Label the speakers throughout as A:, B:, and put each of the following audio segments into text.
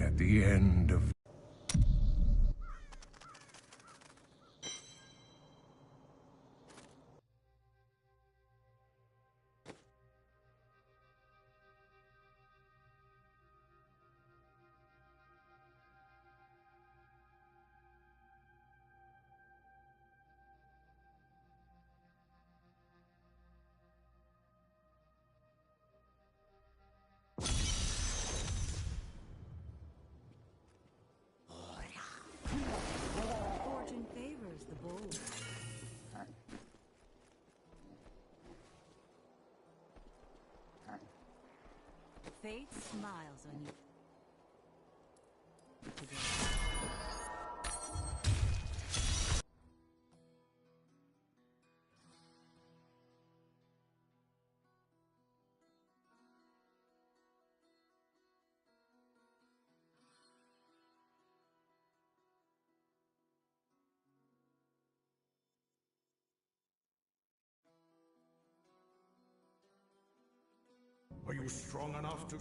A: at the end of...
B: Fortune favors the bold. Fate smiles on you today.
A: Are you strong enough to...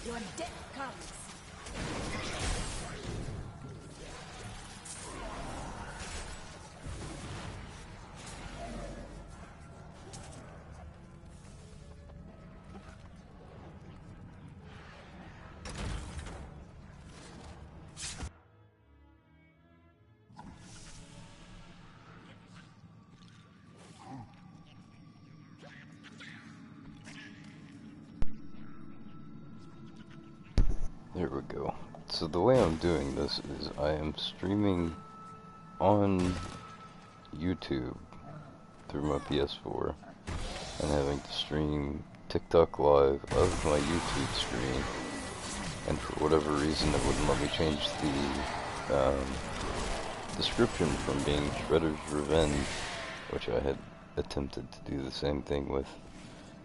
B: Your death comes.
C: There we go. So the way I'm doing this is I am streaming on YouTube through my PS4 and having to stream TikTok live of my YouTube screen, and for whatever reason it wouldn't let me change the description from being Shredder's Revenge, which I had attempted to do the same thing with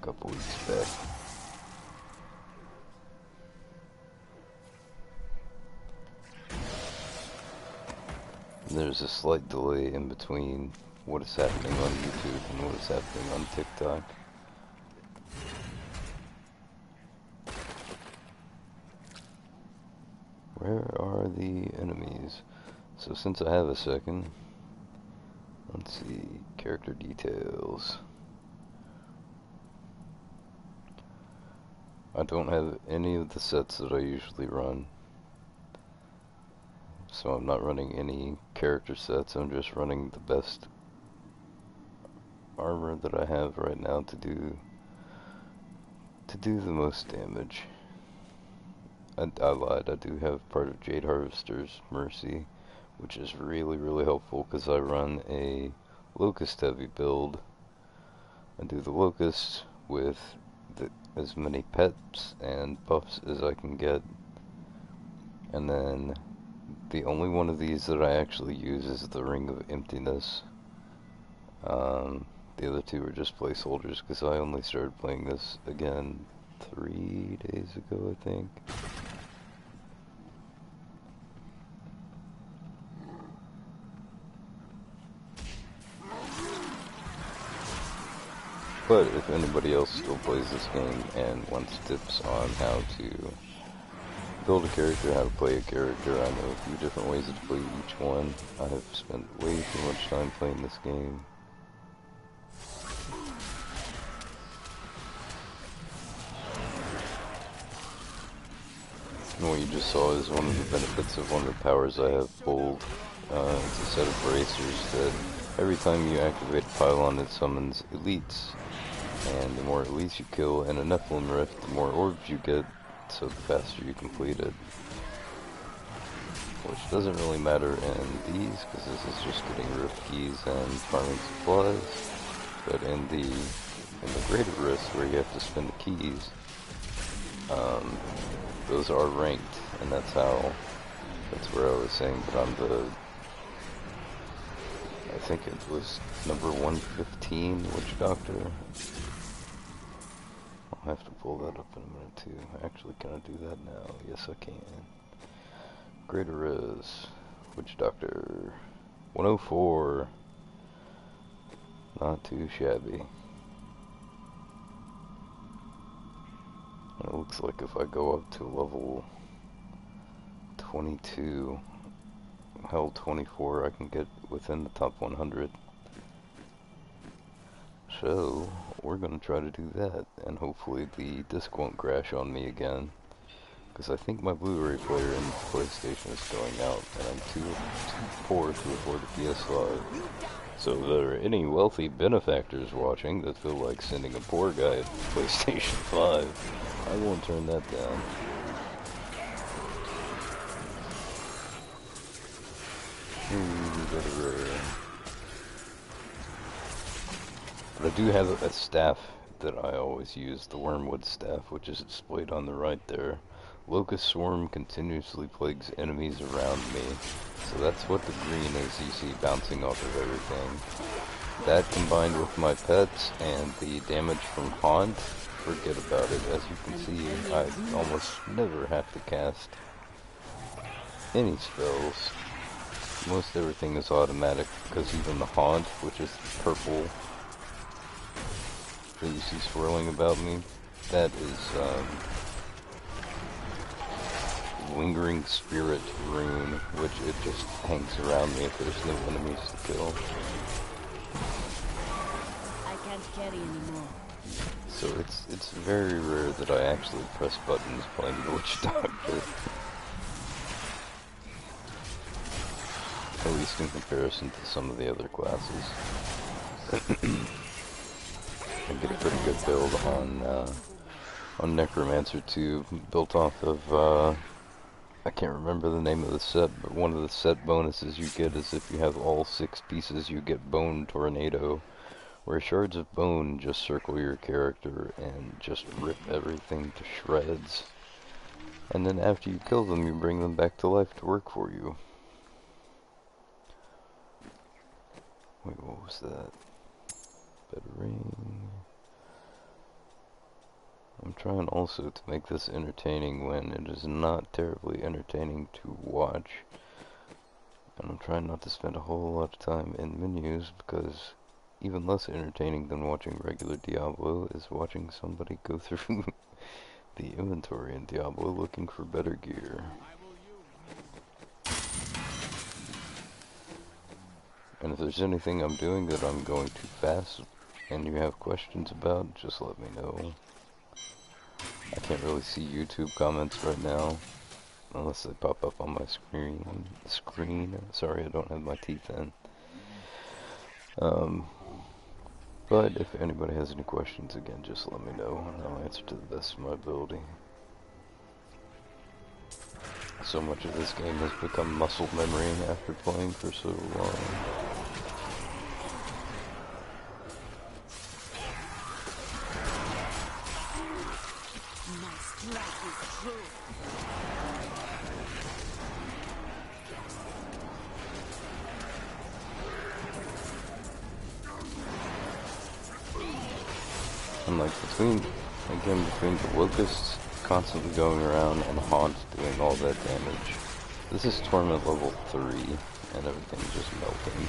C: a couple weeks back. There's a slight delay in between what is happening on YouTube and what is happening on TikTok. Where are the enemies? So since I have a second, let's see, character details. I don't have any of the sets that I usually run. So I'm not running any character sets, I'm just running the best armor that I have right now to do the most damage. I lied, I do have part of Jade Harvester's Mercy, which is really helpful because I run a Locust heavy build. I do the Locust with as many pets and buffs as I can get, and then the only one of these that I actually use is the Ring of Emptiness. The other two are just placeholders because I only started playing this again 3 days ago, I think. But if anybody else still plays this game and wants tips on how to build a character, how to play a character, I know a few different ways to play each one. I have spent way too much time playing this game. And what you just saw is one of the benefits of one of the powers I have pulled. It's a set of bracers that every time you activate a pylon it summons elites. And the more elites you kill in a Nephilim Rift, the more orbs you get so the faster you complete it. Which doesn't really matter in these, because this is just getting rift keys and farming supplies. But in the greater risks, where you have to spend the keys, those are ranked, and that's where I was saying that I'm I think it was number 115 Witch Doctor. I'll have to pull that up in a minute too. Actually, can I do that now? Yes, I can. Greater is Witch Doctor 104. Not too shabby. It looks like if I go up to level 22, hell 24, I can get within the top 100. So, we're gonna try to do that, and hopefully the disc won't crash on me again. Because I think my Blu-ray player in PlayStation is going out, and I'm too poor to afford a PS5. So if there are any wealthy benefactors watching that feel like sending a poor guy a PlayStation 5, I won't turn that down. But I do have a staff that I always use, the Wormwood staff, which is displayed on the right there. Locust swarm continuously plagues enemies around me. So that's what the green is you see bouncing off of everything. That combined with my pets and the damage from Haunt, forget about it. As you can see, I almost never have to cast any spells. Most everything is automatic, because even the Haunt, which is the purple that you see swirling about me, that is Lingering Spirit rune, which it just hangs around me if there's no enemies to kill.
B: I can't carry anymore.
C: So it's very rare that I actually press buttons playing the Witch Doctor. At least in comparison to some of the other classes. I get a pretty good build on Necromancer 2, built off of I can't remember the name of the set, but one of the set bonuses you get is if you have all 6 pieces, you get Bone Tornado, where shards of bone just circle your character and just rip everything to shreds. And then after you kill them, you bring them back to life to work for you. Wait, what was that? Bettering. I'm trying also to make this entertaining when it is not terribly entertaining to watch. And I'm trying not to spend a whole lot of time in menus, because even less entertaining than watching regular Diablo is watching somebody go through the inventory in Diablo looking for better gear. And if there's anything I'm doing that I'm going too fast and you have questions about, just let me know. I can't really see YouTube comments right now, unless they pop up on my screen. Sorry, I don't have my teeth in. But if anybody has any questions, again, just let me know, and I'll answer to the best of my ability. So much of this game has become muscle memory after playing for so long. And like between the locusts constantly going around and Haunt doing all that damage, this is Torment level 3 and everything's just melting.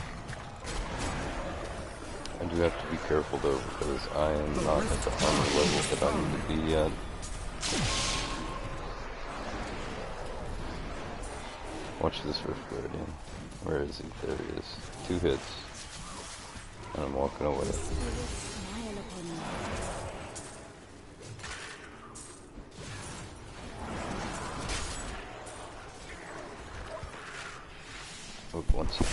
C: I do have to be careful though, because I am not at the armor level that I need to be yet. Watch this Rift Guardian. Where is he? There he is. 2 hits. And I'm walking away. Wait, one second.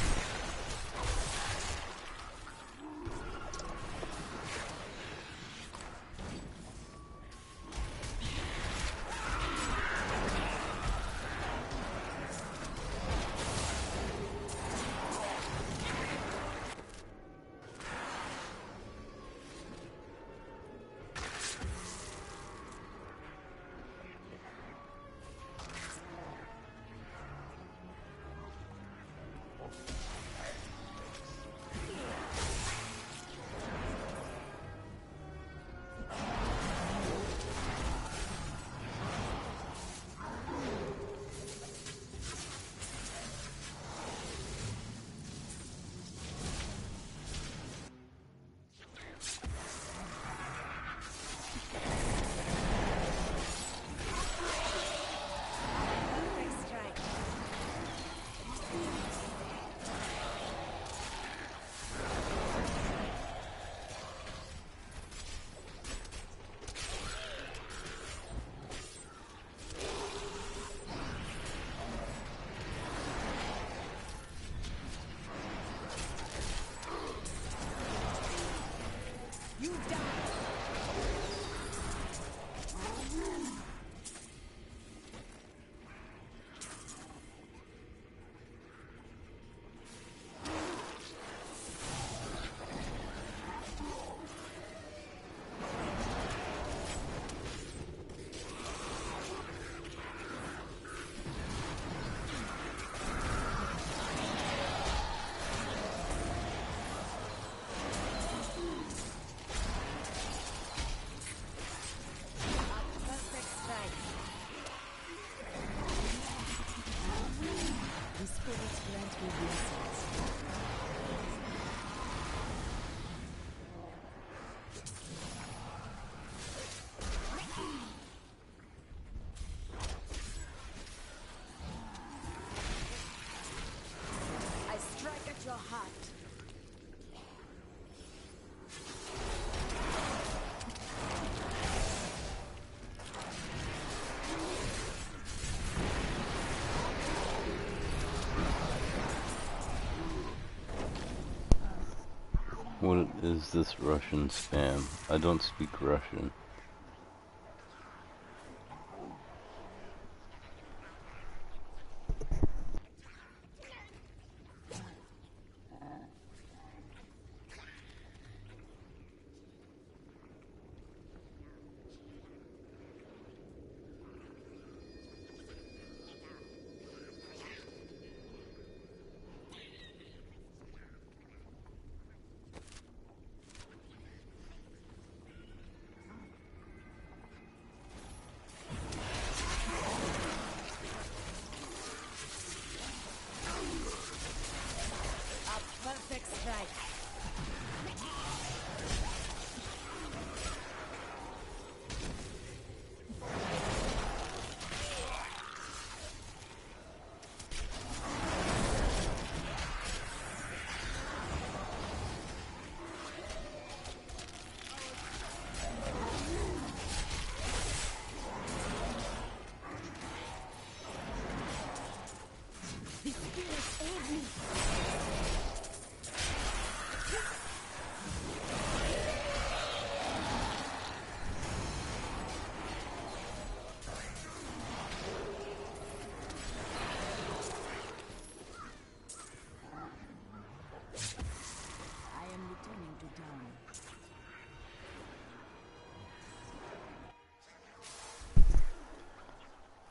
C: What is this Russian spam? I don't speak Russian.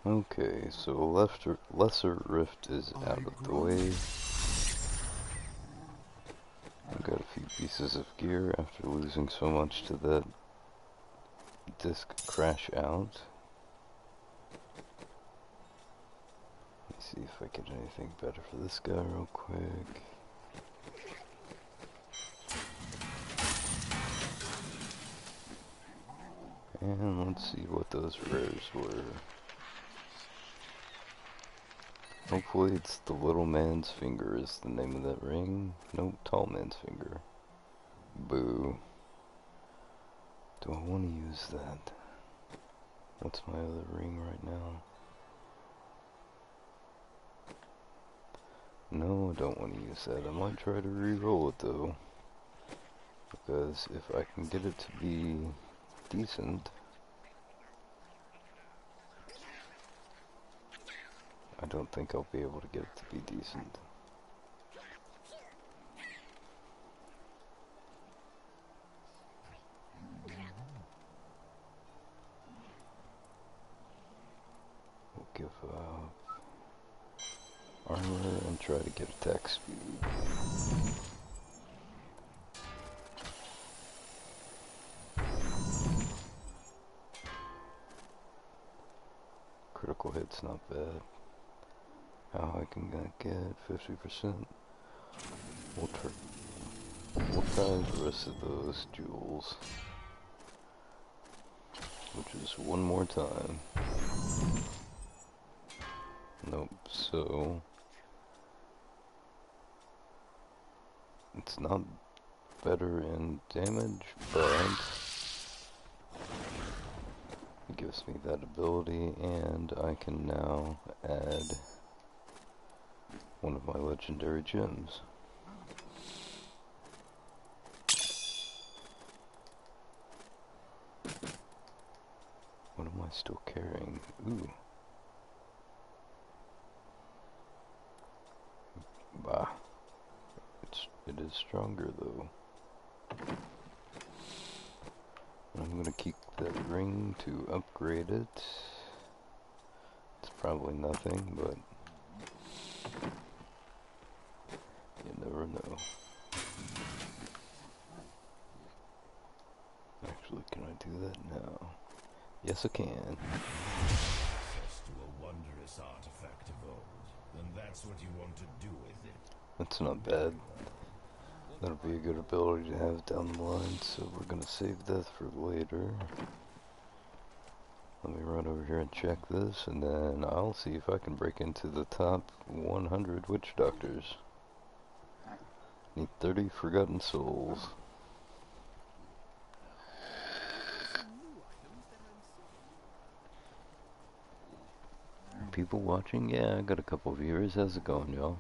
C: Okay, so Lesser Rift is out of the way. I've got a few pieces of gear after losing so much to that disc crash out. Let's see if I get anything better for this guy real quick. And let's see what those rares were. Hopefully it's the little man's finger is the name of that ring. Nope, tall man's finger. Boo. Do I want to use that? What's my other ring right now? No, I don't want to use that. I might try to re-roll it though. Because if I can get it to be decent, I don't think I'll be able to get it to be decent. We'll give up armor and try to get attack speed. Critical hit's not bad. How I can get 50%. We'll try the rest of those jewels. Which is one more time. Nope, so it's not better in damage, but it gives me that ability, and I can now add one of my legendary gems. Still carrying. Ooh. Bah. It is stronger though. I'm gonna keep that ring to upgrade it. It's probably nothing, but you never know. Actually, can I do that now? Yes, I can.
A: Access to a wondrous artifact of old, then that's what you want to do with it.
C: That's not bad. That'll be a good ability to have down the line, so we're gonna save that for later. Let me run over here and check this, and then I'll see if I can break into the top 100 witch doctors. Need 30 forgotten souls. People watching? Yeah, I got a couple viewers. How's it going, y'all?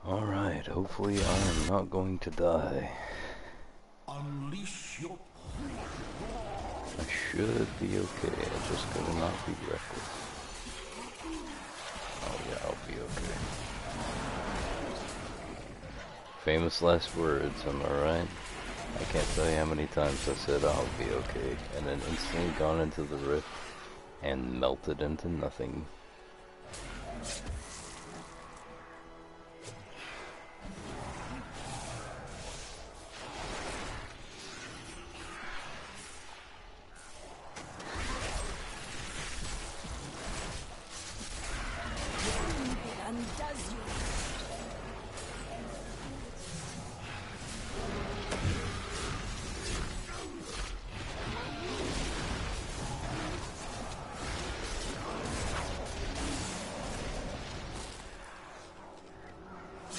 C: Alright, hopefully I am not going to die.
A: Unleash your...
C: I should be okay, I just gotta not be reckless. Oh yeah, I'll be okay. Famous last words, am I right? I can't tell you how many times I said I'll be okay, and then instantly gone into the rift and melted into nothing.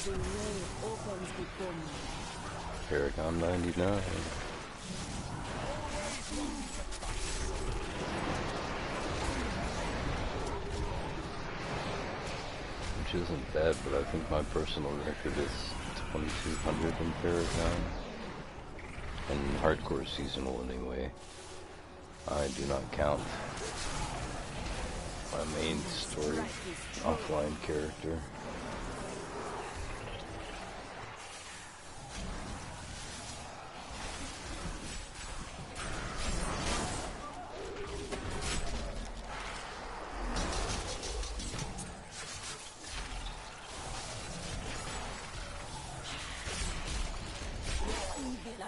B: The way opens before me.
C: Paragon 99. Which isn't bad, but I think my personal record is 2200 in Paragon. And hardcore seasonal anyway. I do not count my main story offline character.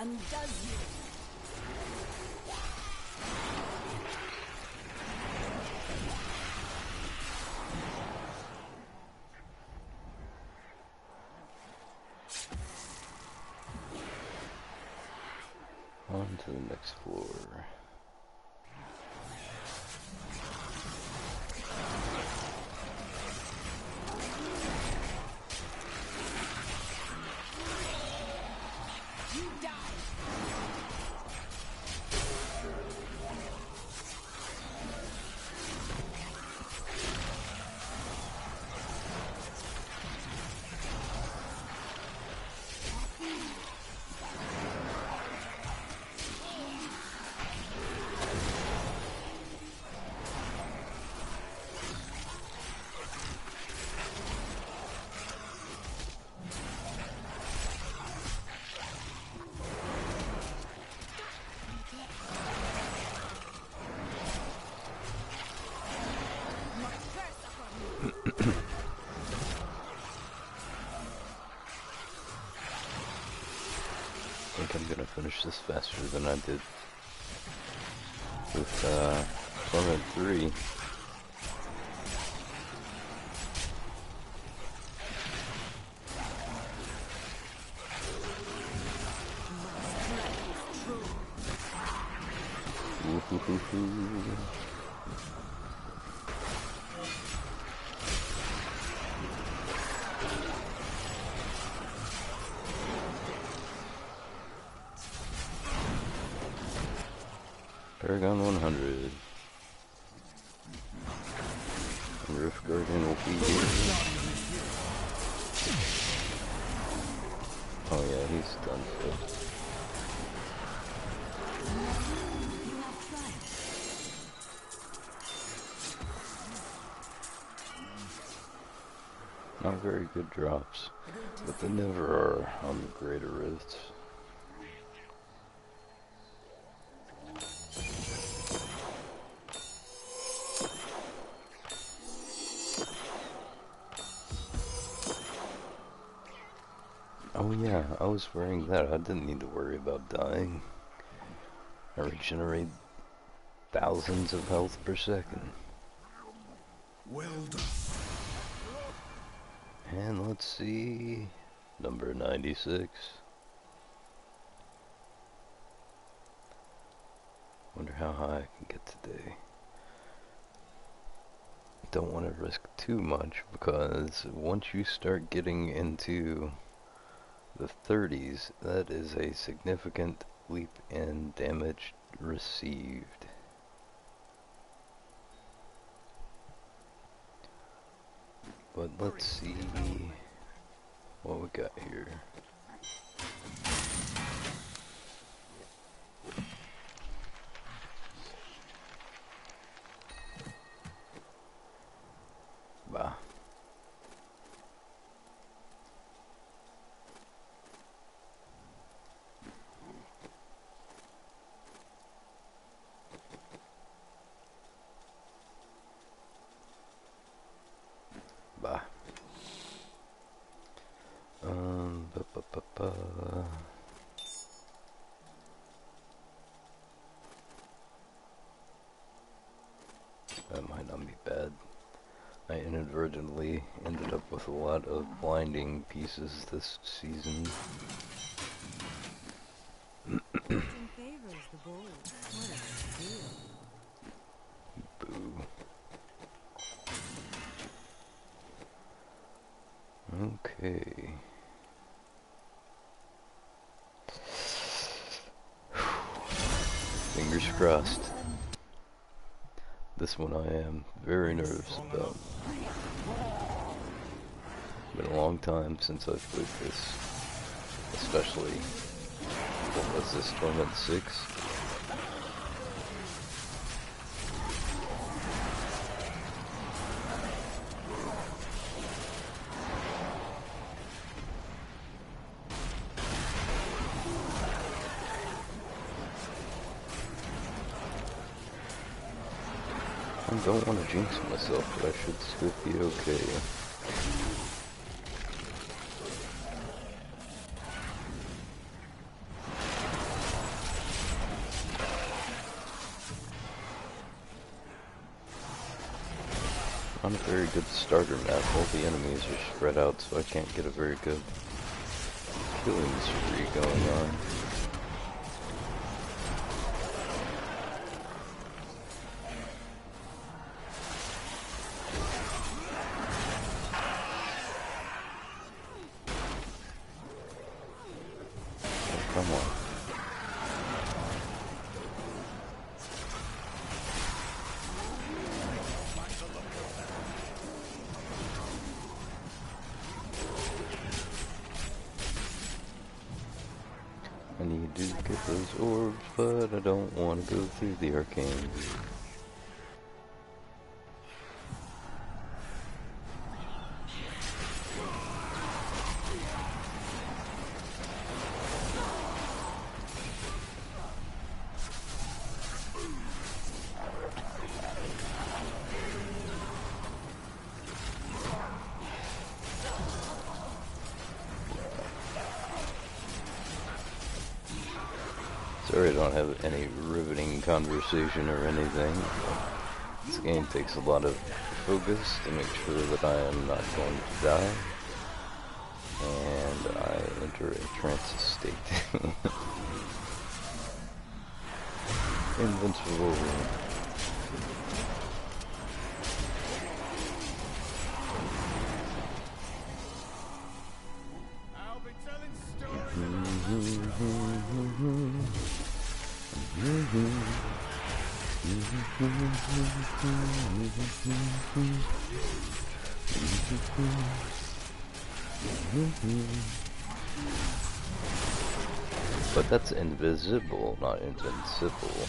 B: Undoes you.
C: On to the next floor. I think I'm gonna finish this faster than I did with Torment 3. Woo-hoo-hoo-hoo. Paragon 100. And Rift Guardian will be here. Oh yeah, he's done for. Not very good drops, but they never are on the greater rifts. Oh yeah, I was wearing that. I didn't need to worry about dying. I regenerate thousands of health per second.
A: Well done.
C: And let's see, number 96. Wonder how high I can get today. Don't want to risk too much because once you start getting into the 30s, that is a significant leap in damage received. But let's see what we got here. Bah. Bah. Ba ba ba ba. That might not be bad. I inadvertently ended up with a lot of blinding pieces this season.
B: Favors the bold. What a steal.
C: Boo. Okay. Fingers crossed. This one I am very nervous about. Been a long time since I've played this. Especially, what was this, Torment 6? I don't want to jinx myself, but I should still be okay. On a very good starter map, all the enemies are spread out, so I can't get a very good killing spree going on. Come on. I need to get those orbs, but I don't want to go through the arcane. Sorry I don't have any riveting conversation or anything. This game takes a lot of focus to make sure that I am not going to die. And I enter a trance state. Invincible.
A: I'll be telling stories.
C: But that's invisible, not invincible.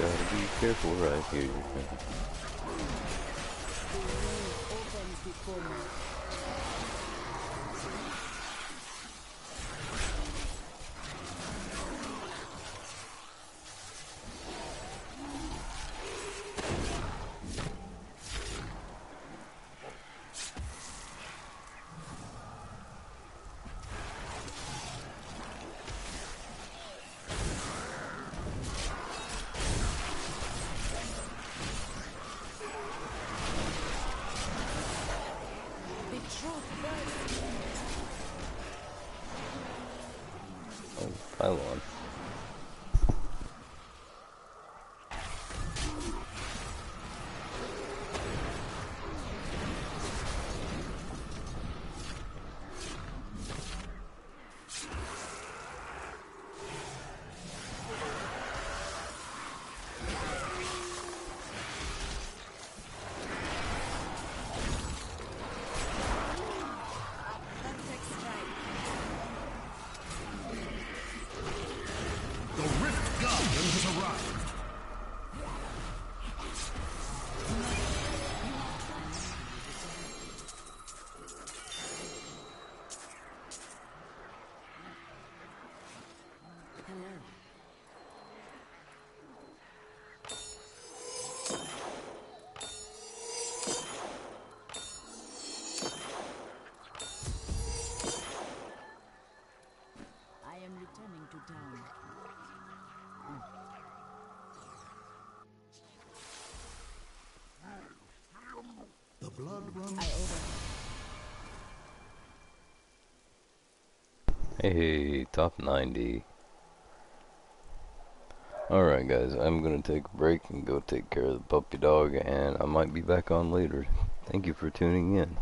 C: Gotta be careful right here.
B: Opens before me.
C: Oh, pylon.
A: The Rift Guardian has arrived.
B: I am returning to town.
A: The blood runs.
B: I over.
C: Hey, top 90. Alright guys, I'm gonna take a break and go take care of the puppy dog, and I might be back on later. Thank you for tuning in.